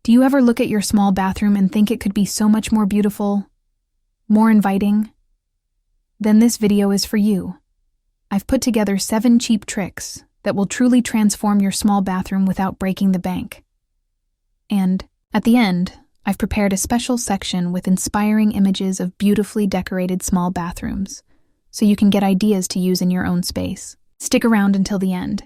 Do you ever look at your small bathroom and think it could be so much more beautiful, more inviting? Then this video is for you. I've put together 7 cheap tricks that will truly transform your small bathroom without breaking the bank. And at the end, I've prepared a special section with inspiring images of beautifully decorated small bathrooms, so you can get ideas to use in your own space. Stick around until the end.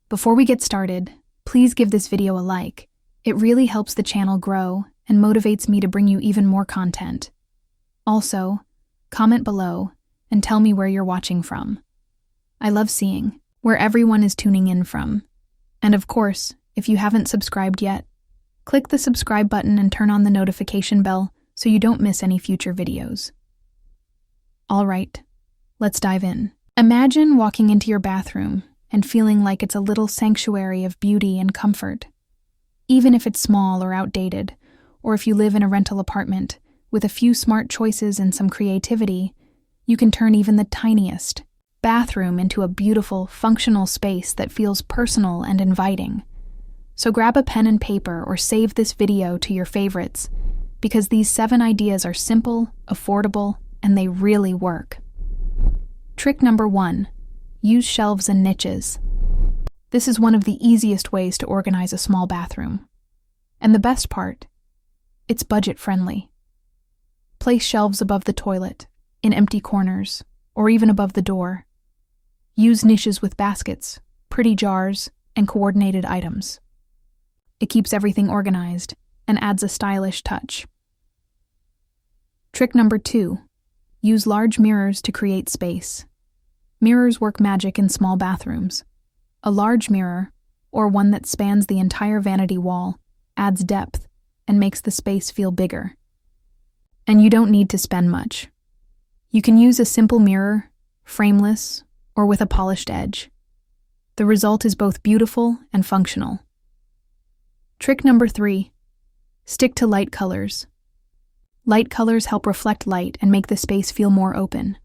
Before we get started, please give this video a like. It really helps the channel grow and motivates me to bring you even more content. Also, comment below and tell me where you're watching from. I love seeing where everyone is tuning in from. And of course, if you haven't subscribed yet, click the subscribe button and turn on the notification bell so you don't miss any future videos. All right, let's dive in. Imagine walking into your bathroom and feeling like it's a little sanctuary of beauty and comfort. Even if it's small or outdated, or if you live in a rental apartment, with a few smart choices and some creativity, you can turn even the tiniest bathroom into a beautiful, functional space that feels personal and inviting. So grab a pen and paper or save this video to your favorites, because these 7 ideas are simple, affordable, and they really work. Trick number 1. Use shelves and niches. This is one of the easiest ways to organize a small bathroom. And the best part, it's budget-friendly. Place shelves above the toilet, in empty corners, or even above the door. Use niches with baskets, pretty jars, and coordinated items. It keeps everything organized and adds a stylish touch. Trick number 2. Use large mirrors to create space. Mirrors work magic in small bathrooms. A large mirror, or one that spans the entire vanity wall, adds depth and makes the space feel bigger. And you don't need to spend much. You can use a simple mirror, frameless, or with a polished edge. The result is both beautiful and functional. Trick number 3. Stick to light colors. Light colors help reflect light and make the space feel more open.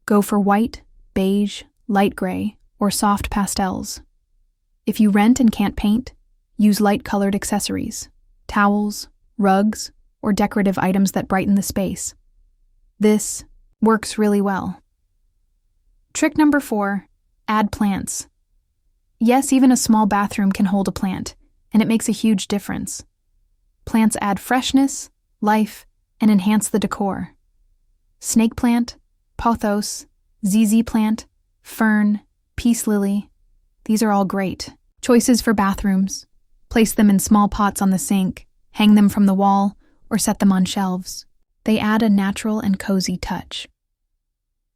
Go for white, beige, light gray, or soft pastels. If you rent and can't paint, use light-colored accessories, towels, rugs, or decorative items that brighten the space. This works really well. Trick number 4. Add plants. Yes, even a small bathroom can hold a plant, and it makes a huge difference. Plants add freshness, life, and enhance the decor. Snake plant, pothos, ZZ plant, fern, peace lily. These are all great choices for bathrooms. Place them in small pots on the sink, hang them from the wall, or set them on shelves. They add a natural and cozy touch.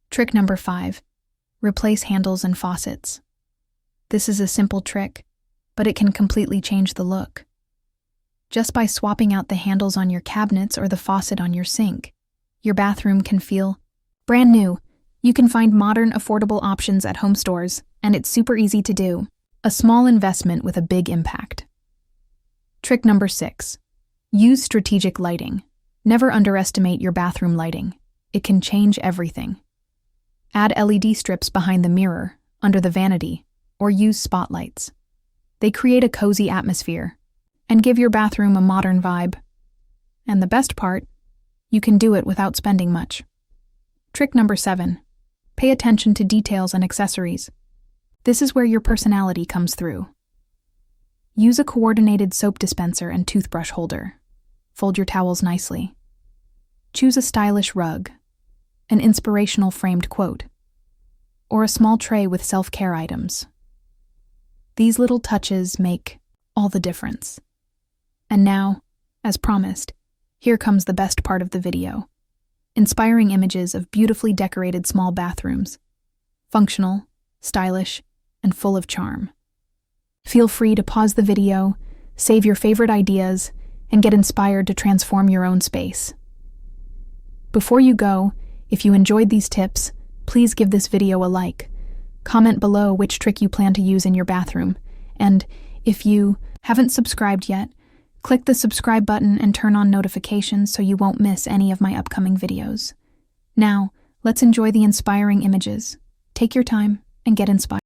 Trick number 5. Replace handles and faucets. This is a simple trick, but it can completely change the look. Just by swapping out the handles on your cabinets or the faucet on your sink, your bathroom can feel brand new. You can find modern, affordable options at home stores, and it's super easy to do. A small investment with a big impact. Trick number 6. Use strategic lighting. Never underestimate your bathroom lighting. It can change everything. Add LED strips behind the mirror, under the vanity, or use spotlights. They create a cozy atmosphere and give your bathroom a modern vibe. And the best part, you can do it without spending much. Trick number 7. Pay attention to details and accessories. This is where your personality comes through. Use a coordinated soap dispenser and toothbrush holder. Fold your towels nicely. Choose a stylish rug, an inspirational framed quote, or a small tray with self-care items. These little touches make all the difference. And now, as promised, here comes the best part of the video. Inspiring images of beautifully decorated small bathrooms. Functional, stylish, and full of charm. Feel free to pause the video, save your favorite ideas, and get inspired to transform your own space. Before you go, if you enjoyed these tips, please give this video a like. Comment below which trick you plan to use in your bathroom, and if you haven't subscribed yet, Click the subscribe button and turn on notifications so you won't miss any of my upcoming videos. Now, let's enjoy the inspiring images. Take your time and get inspired.